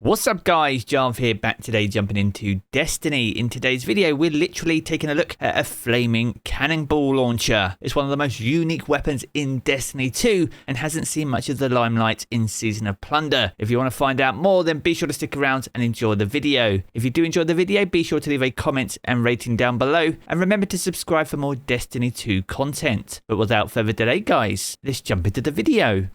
What's up guys, Jarv here, back today jumping into Destiny. In today's video we're literally taking a look at a flaming cannonball launcher. It's one of the most unique weapons in Destiny 2 and hasn't seen much of the limelight in Season of Plunder. If you want to find out more, then be sure to stick around and enjoy the video. If you do enjoy the video, be sure to leave a comment and rating down below, and remember to subscribe for more Destiny 2 content. But without further delay guys, let's jump into the video.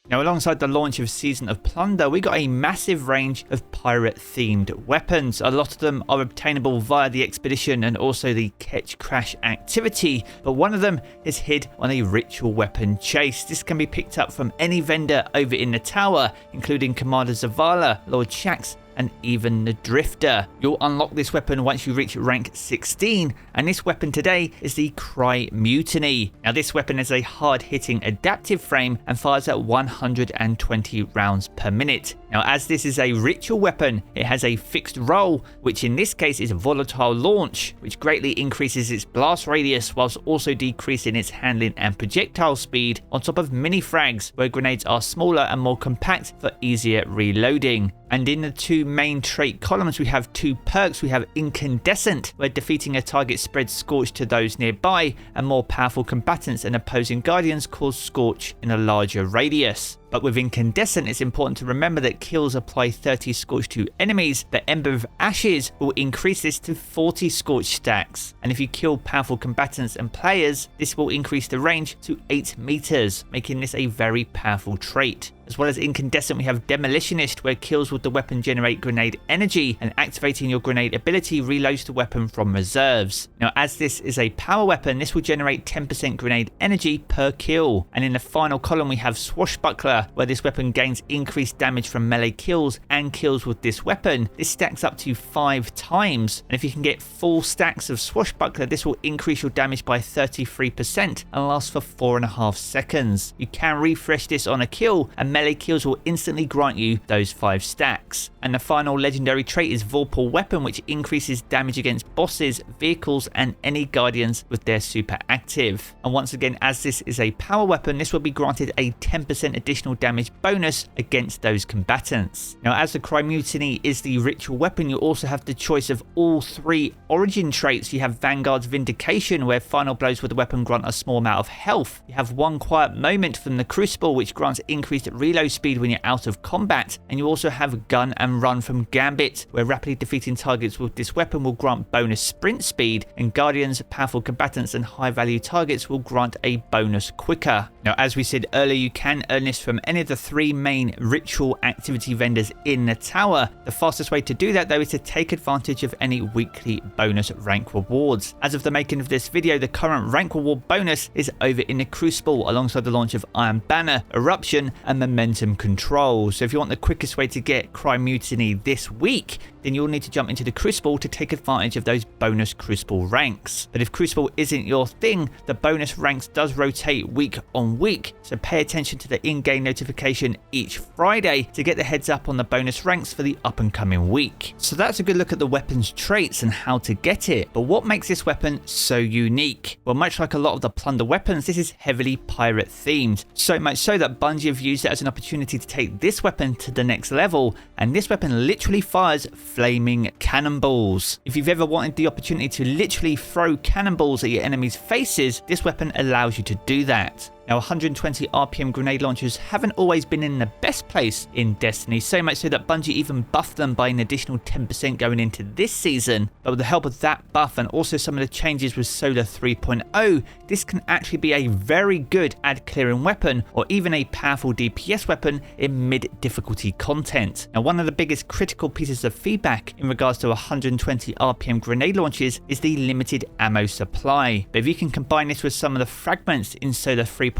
Now, alongside the launch of Season of Plunder, we got a massive range of pirate-themed weapons. A lot of them are obtainable via the expedition and also the catch crash activity, but one of them is hid on a ritual weapon chase. This can be picked up from any vendor over in the tower, including Commander Zavala, Lord Shaxx, and even the Drifter. You'll unlock this weapon once you reach rank 16, and this weapon today is the Cry Mutiny. Now this weapon is a hard-hitting adaptive frame and fires at 120 rounds per minute. Now as this is a ritual weapon, it has a fixed roll, which in this case is volatile launch, which greatly increases its blast radius whilst also decreasing its handling and projectile speed, on top of mini frags where grenades are smaller and more compact for easier reloading. And in the two main trait columns we have two perks. We have Incandescent, where defeating a target spreads Scorch to those nearby, and more powerful combatants and opposing guardians cause Scorch in a larger radius. But with Incandescent, it's important to remember that kills apply 30 Scorch to enemies. The Ember of Ashes will increase this to 40 Scorch stacks. And if you kill powerful combatants and players, this will increase the range to 8 meters, making this a very powerful trait. As well as Incandescent, we have Demolitionist, where kills with the weapon generate grenade energy, and activating your grenade ability reloads the weapon from reserves. Now as this is a power weapon, this will generate 10% grenade energy per kill. And in the final column we have Swashbuckler, where this weapon gains increased damage from melee kills and kills with this weapon. This stacks up to 5 times, and if you can get full stacks of Swashbuckler, this will increase your damage by 33% and last for 4.5 seconds. You can refresh this on a kill, and melee kills will instantly grant you those 5 stacks. And the final legendary trait is Vorpal Weapon, which increases damage against bosses, vehicles, and any guardians with their super active. And once again, as this is a power weapon, this will be granted a 10% additional damage bonus against those combatants. Now as the Cry Mutiny is the ritual weapon, you also have the choice of all 3 origin traits. You have Vanguard's Vindication, where final blows with the weapon grant a small amount of health. You have One Quiet Moment from the Crucible, which grants increased reload speed when you're out of combat. And you also have Gun and Run from Gambit, where rapidly defeating targets with this weapon will grant bonus sprint speed, and guardians, powerful combatants, and high value targets will grant a bonus quicker. Now as we said earlier, you can earn this from any of the 3 main ritual activity vendors in the tower. The fastest way to do that though is to take advantage of any weekly bonus rank rewards. As of the making of this video, the current rank reward bonus is over in the Crucible, alongside the launch of Iron Banner, Eruption, and Momentum Control. So if you want the quickest way to get Cry Mutiny this week, then you'll need to jump into the Crucible to take advantage of those bonus Crucible ranks. But if Crucible isn't your thing, the bonus ranks does rotate week on week, so pay attention to the in-game notification each Friday to get the heads up on the bonus ranks for the up and coming week. So that's a good look at the weapon's traits and how to get it. But what makes this weapon so unique? Well, much like a lot of the Plunder weapons, this is heavily pirate themed. So much so that Bungie have used it as an opportunity to take this weapon to the next level, and this weapon literally fires flaming cannonballs. If you've ever wanted the opportunity to literally throw cannonballs at your enemies' faces, this weapon allows you to do that. Now 120 RPM grenade launchers haven't always been in the best place in Destiny, so much so that Bungie even buffed them by an additional 10% going into this season. But with the help of that buff and also some of the changes with Solar 3.0, this can actually be a very good ad clearing weapon, or even a powerful DPS weapon in mid difficulty content. Now one of the biggest critical pieces of feedback in regards to 120 RPM grenade launches is the limited ammo supply. But if you can combine this with some of the fragments in Solar 3.0,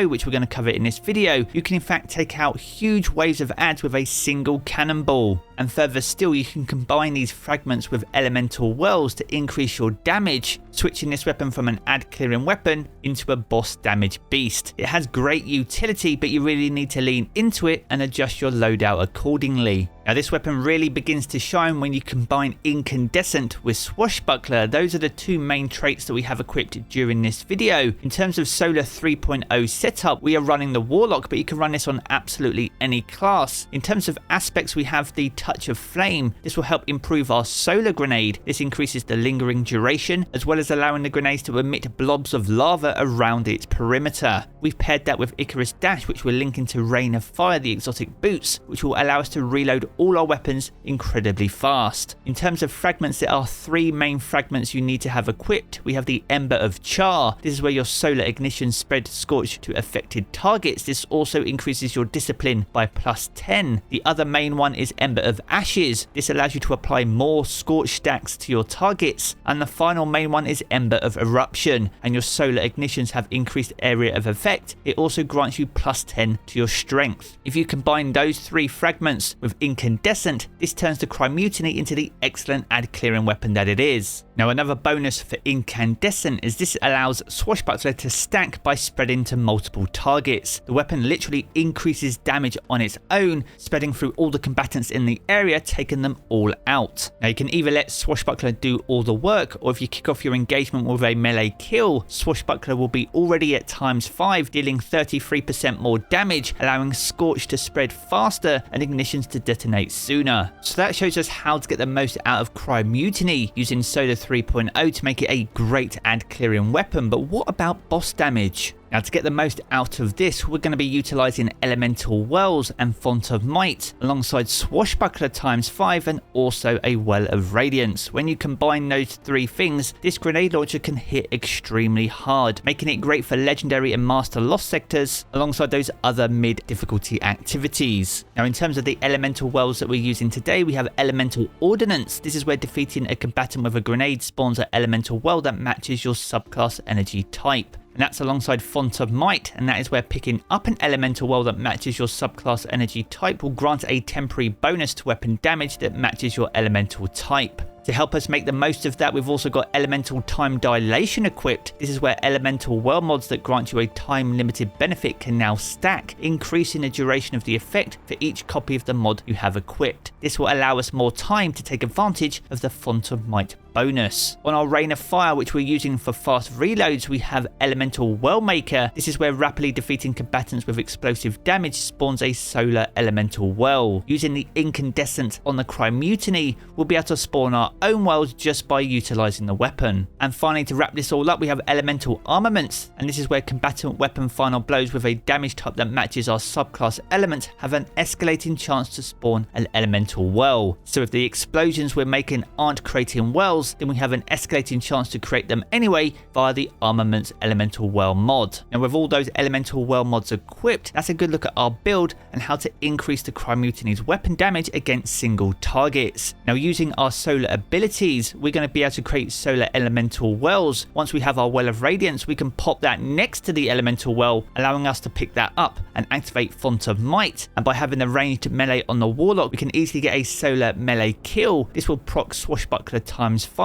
which we're going to cover in this video, you can in fact take out huge waves of ads with a single cannonball. And further still, you can combine these fragments with elemental whirls to increase your damage, switching this weapon from an ad clearing weapon into a boss damage beast. It has great utility, but you really need to lean into it and adjust your loadout accordingly. Now this weapon really begins to shine when you combine Incandescent with Swashbuckler. Those are the two main traits that we have equipped during this video. In terms of Solar 3.0 setup, we are running the Warlock, but you can run this on absolutely any class. In terms of aspects, we have the Touch of Flame. This will help improve our Solar Grenade. This increases the lingering duration, as well as allowing the grenades to emit blobs of lava around its perimeter. We've paired that with Icarus Dash, which will link into Rain of Fire, the exotic boots, which will allow us to reload all our weapons incredibly fast. In terms of fragments, there are three main fragments you need to have equipped. We have the Ember of Char. This is where your solar ignition spread scorch to affected targets. This also increases your discipline by +10. The other main one is Ember of Ashes. This allows you to apply more scorch stacks to your targets. And the final main one is Ember of Eruption, and your solar ignitions have increased area of effect. It also grants you +10 to your strength. If you combine those three fragments with Incandescent, this turns the Crymutiny into the excellent ad clearing weapon that it is. Now another bonus for Incandescent is this allows Swashbuckler to stack by spreading to multiple targets. The weapon literally increases damage on its own, spreading through all the combatants in the area, taking them all out. Now you can either let Swashbuckler do all the work, or if you kick off your engagement with a melee kill, Swashbuckler will be already at ×5, dealing 33% more damage, allowing Scorch to spread faster and ignitions to detonate sooner. So that shows us how to get the most out of Crymutiny using Solar 3.0 to make it a great ad clearing weapon. But what about boss damage? Now to get the most out of this, we're going to be utilising Elemental Wells and Font of Might alongside Swashbuckler ×5 and also a Well of Radiance. When you combine those three things, this grenade launcher can hit extremely hard, making it great for Legendary and Master Lost sectors alongside those other mid difficulty activities. Now in terms of the Elemental Wells that we're using today, we have Elemental Ordnance. This is where defeating a combatant with a grenade spawns an Elemental Well that matches your subclass energy type. And that's alongside Font of Might, and that is where picking up an elemental well that matches your subclass energy type will grant a temporary bonus to weapon damage that matches your elemental type. To help us make the most of that, we've also got Elemental Time Dilation equipped. This is where elemental well mods that grant you a time limited benefit can now stack, increasing the duration of the effect for each copy of the mod you have equipped. This will allow us more time to take advantage of the Font of Might bonus. On our Rain of Fire, which we're using for fast reloads, we have Elemental Well Maker. This is where rapidly defeating combatants with explosive damage spawns a solar elemental well. Using the Incandescent on the Crymutiny, we'll be able to spawn our own wells just by utilising the weapon. And finally, to wrap this all up, we have Elemental Armaments, and this is where combatant weapon final blows with a damage type that matches our subclass element have an escalating chance to spawn an elemental well. So if the explosions we're making aren't creating wells, then we have an escalating chance to create them anyway via the Armaments Elemental Well mod. Now with all those Elemental Well mods equipped, that's a good look at our build and how to increase the Crymutiny's weapon damage against single targets. Now using our solar abilities, we're going to be able to create solar elemental wells. Once we have our Well of Radiance, we can pop that next to the elemental well, allowing us to pick that up and activate Font of Might. And by having the ranged melee on the Warlock, we can easily get a solar melee kill. This will proc Swashbuckler ×5,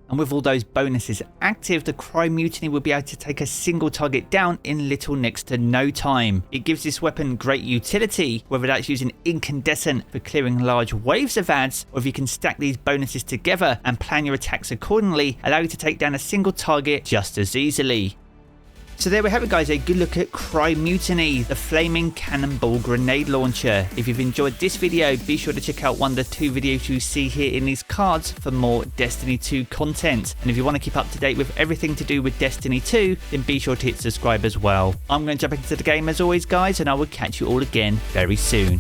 and with all those bonuses active, the Crymutiny will be able to take a single target down in little next to no time. It gives this weapon great utility, whether that's using Incandescent for clearing large waves of ads, or if you can stack these bonuses together and plan your attacks accordingly, allow you to take down a single target just as easily. So there we have it guys, a good look at Crymutiny, the flaming cannonball grenade launcher. If you've enjoyed this video, be sure to check out one of the two videos you see here in these cards for more Destiny 2 content. And if you want to keep up to date with everything to do with Destiny 2, then be sure to hit subscribe as well. I'm going to jump into the game as always guys, and I will catch you all again very soon.